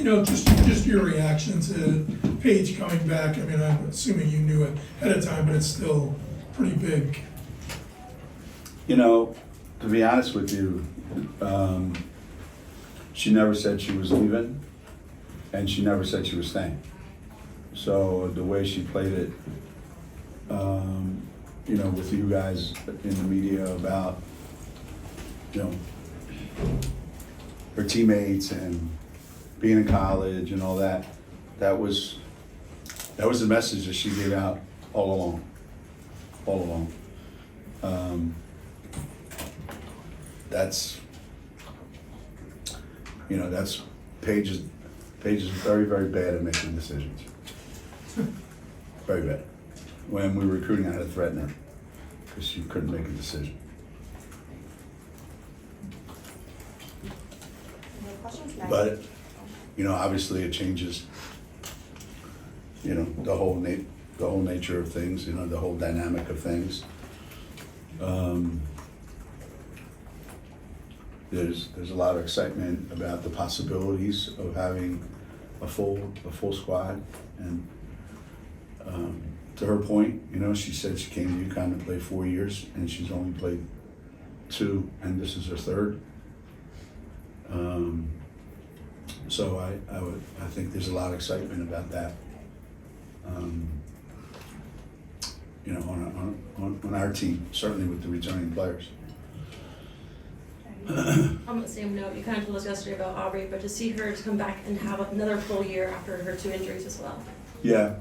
Just your reaction to Paige coming back. I mean, I'm assuming you knew it ahead of time, but it's still pretty big. To be honest with you, she never said she was leaving, and she never said she was staying. So the way she played it, with you guys in the media about, her teammates and being in college and all that, that was the message that she gave out all along. That's Paige is very, very bad at making decisions. Very bad. When we were recruiting, I had to threaten her because she couldn't make a decision. Any questions, guys? But obviously it changes. The whole nature of things. The whole dynamic of things. There's a lot of excitement about the possibilities of having a full squad, and to her point, she said she came to UConn to play 4 years, and she's only played 2, and this is her 3rd. So I think there's a lot of excitement about that. On our team, certainly with the returning players. On the same note, you kind of told us yesterday about Aubrey, but to see her to come back and have another full year after her 2 injuries as well. Yeah.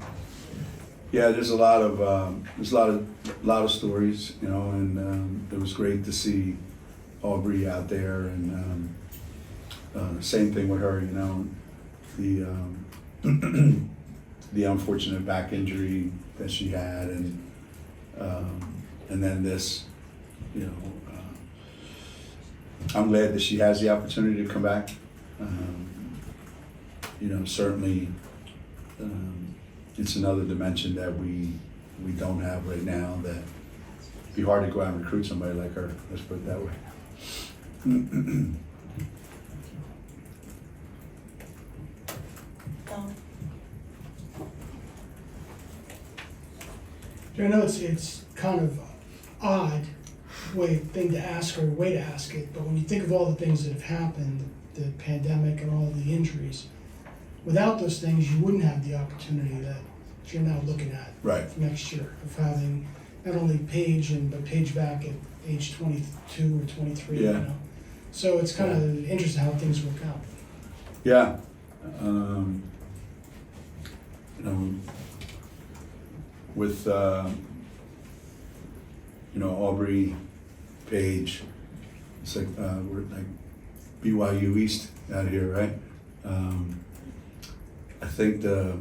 There's a lot of stories, and it was great to see Aubrey out there, and same thing with her, the the unfortunate back injury that she had, and then this, I'm glad that she has the opportunity to come back. Certainly, it's another dimension that we don't have right now. That it'd be hard to go out and recruit somebody like her. Let's put it that way. I know it's kind of odd thing to ask or way to ask it, but when you think of all the things that have happened, the pandemic and all the injuries, without those things, you wouldn't have the opportunity that you're now looking at Right. for next year of having not only Paige but Paige back at age 22 or 23. Yeah. So it's kind of interesting how things work out. Yeah. With Aubrey, Paige, it's like we're like BYU East out here, right? I think the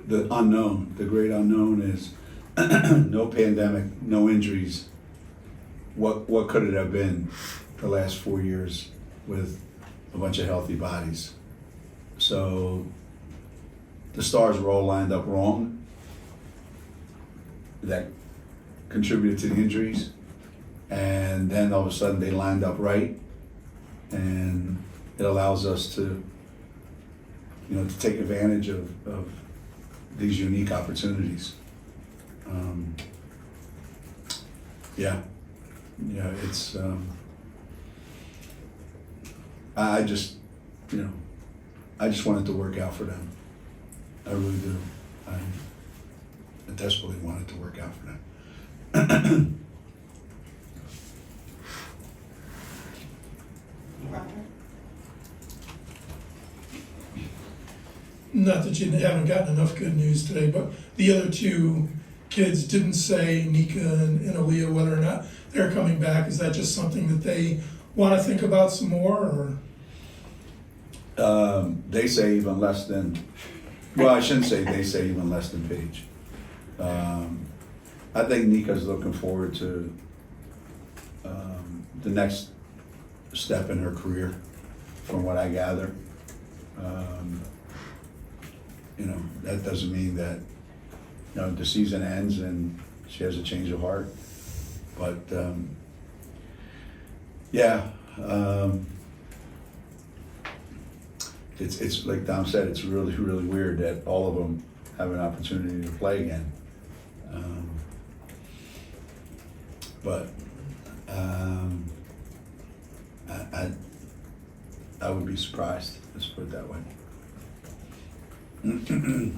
unknown, the great unknown is no pandemic, no injuries. What could it have been the last 4 years with a bunch of healthy bodies? So the stars were all lined up wrong. That contributed to the injuries, and then all of a sudden they lined up right, and it allows us to take advantage of these unique opportunities. It's I just want it to work out for them. I really do. I desperately want it to work out for them. Roger? Not that you haven't gotten enough good news today, but the other 2 kids didn't say, Nika and Aaliyah, whether or not they're coming back. Is that just something that they want to think about some more, or? They say even less than, well, I shouldn't say they say even less than Paige. I think Nika's looking forward to the next step in her career, from what I gather. That doesn't mean that the season ends and she has a change of heart. But it's like Dom said, it's really, really weird that all of them have an opportunity to play again. But I would be surprised, let's put it that way. You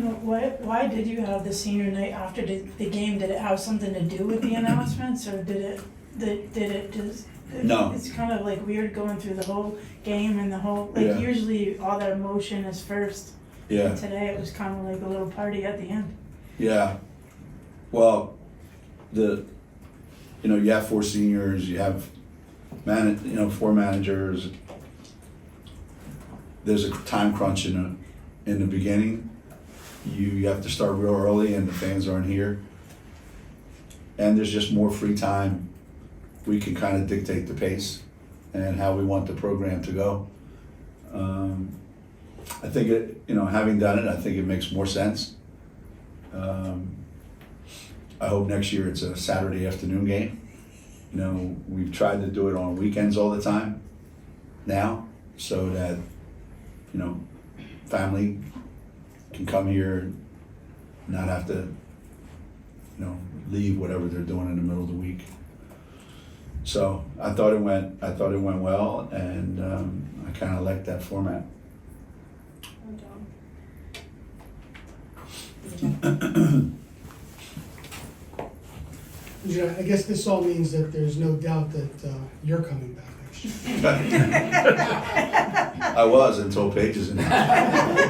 know, why did you have the senior night after the game? Did it have something to do with the announcements, or did it just? No. It's kind of like weird going through the whole game and the whole, like Yeah. usually all that emotion is first. Yeah. Today it was kind of like a little party at the end. Yeah. Well, you have 4 seniors, you have 4 managers. There's a time crunch in the beginning. You have to start real early and the fans aren't here. And there's just more free time. We can kind of dictate the pace and how we want the program to go. I think having done it, I think it makes more sense. I hope next year it's a Saturday afternoon game. We've tried to do it on weekends all the time now, so that, family can come here and not have to, leave whatever they're doing in the middle of the week. So I thought it went well, and I kind of like that format. I guess this all means that there's no doubt that you're coming back next year. I was until Pages announced.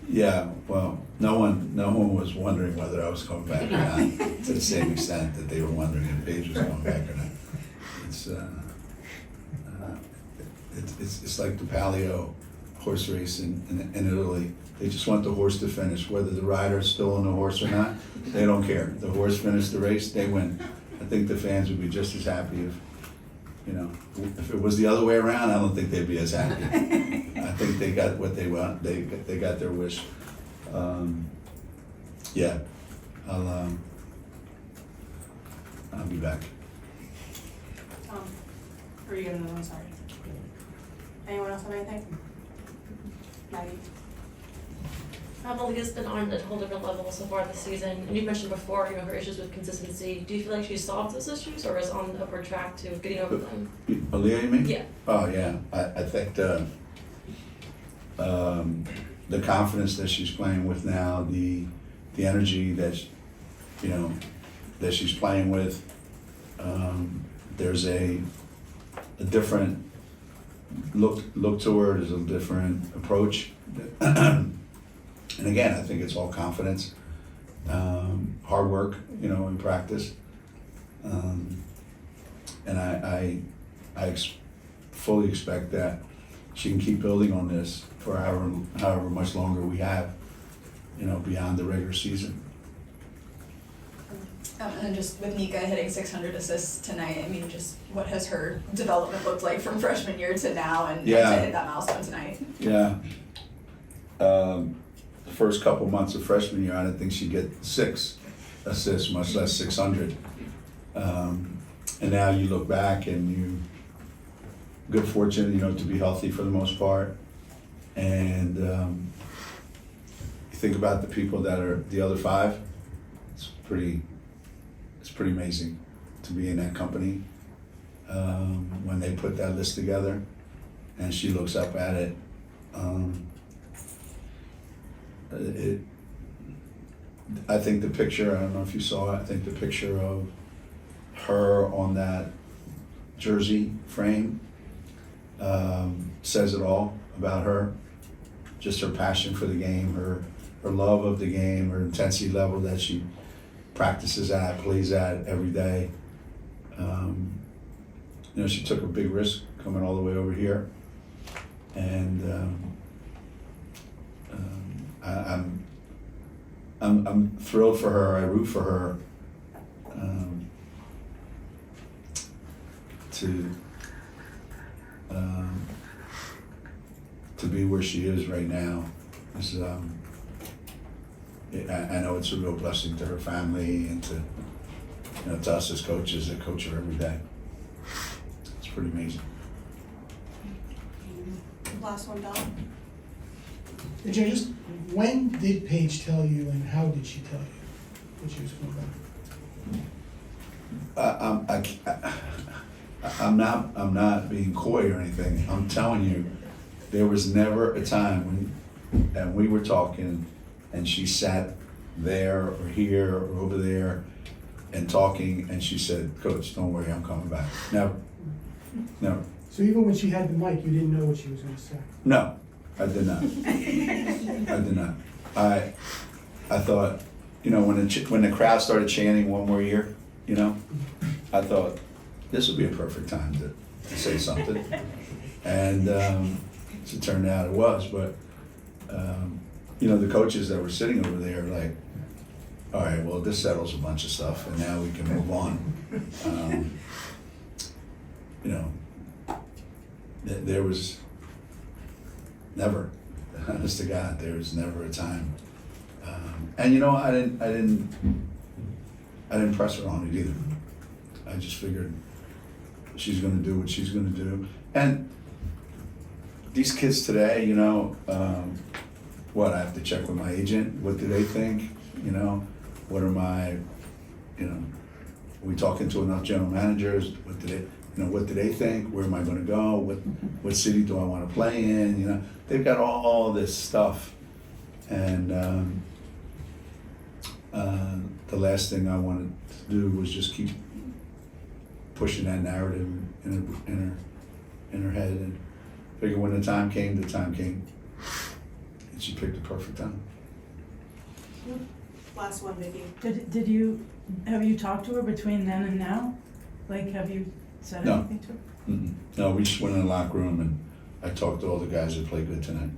Yeah, well, no one was wondering whether I was coming back or not, to the same extent that they were wondering if Paige was coming back or not. It's like the Palio horse race in Italy. They just want the horse to finish, whether the rider's still on the horse or not. They don't care. The horse finished the race, they win. I think the fans would be just as happy if it was the other way around. I don't think they'd be as happy. I think they got what they want. They got their wish. Yeah, I'll be back. Or you gonna? I'm sorry. Anyone else have anything? Maggie. The league has been on a whole different level so far this season, and you mentioned before, her issues with consistency. Do you feel like she solved those issues, or is on the upward track to getting over them? Aaliyah, you mean? Yeah. Oh, yeah. I think the confidence that she's playing with now, the energy that that she's playing with, there's a different look to her. There's a different approach. And again, I think it's all confidence, hard work, in practice. And I fully expect that she can keep building on this for however much longer we have, beyond the regular season. And just with Nika hitting 600 assists tonight, I mean, just what has her development looked like from freshman year to now, and to hit that milestone tonight? Yeah. The first couple months of freshman year, I didn't think she'd get 6 assists, much less 600. And now you look back and good fortune, to be healthy for the most part. And you think about the people that are the other 5, it's pretty amazing to be in that company. When they put that list together and she looks up at it, I think the picture, I don't know if you saw it, I think the picture of her on that jersey frame says it all about her. Just her passion for the game, her love of the game, her intensity level that she practices at, plays at every day. She took a big risk coming all the way over here. And I'm thrilled for her. I root for her to be where she is right now. I know it's a real blessing to her family and to, to us as coaches that coach her every day. It's pretty amazing. Last one, Don. And Jay, just when did Paige tell you and how did she tell you that she was coming back? I'm not being coy or anything. I'm telling you, there was never a time and we were talking and she sat there or here or over there and talking and she said, Coach, don't worry, I'm coming back. Never. So even when she had the mic, you didn't know what she was gonna say? No, I did not. I did not. I thought, when the crowd started chanting one more year, I thought this would be a perfect time to say something. And as it turned out, it was. But the coaches that were sitting over there were like, all right, well, this settles a bunch of stuff, and now we can move on. There was never, honest to God, there was never a time. And I didn't press her on it either. I just figured she's going to do what she's going to do. And these kids today, I have to check with my agent. What do they think? What are my, are we talking to enough general managers? What do they think? Where am I going to go? What city do I want to play in? They've got all this stuff. And the last thing I wanted to do was just keep pushing that narrative in her head, and figure when the time came, and she picked the perfect time. Last one, Vicky. Have you talked to her between then and now? Like, have you said No. anything to her? No, we just went in the locker room and I talked to all the guys that played good tonight.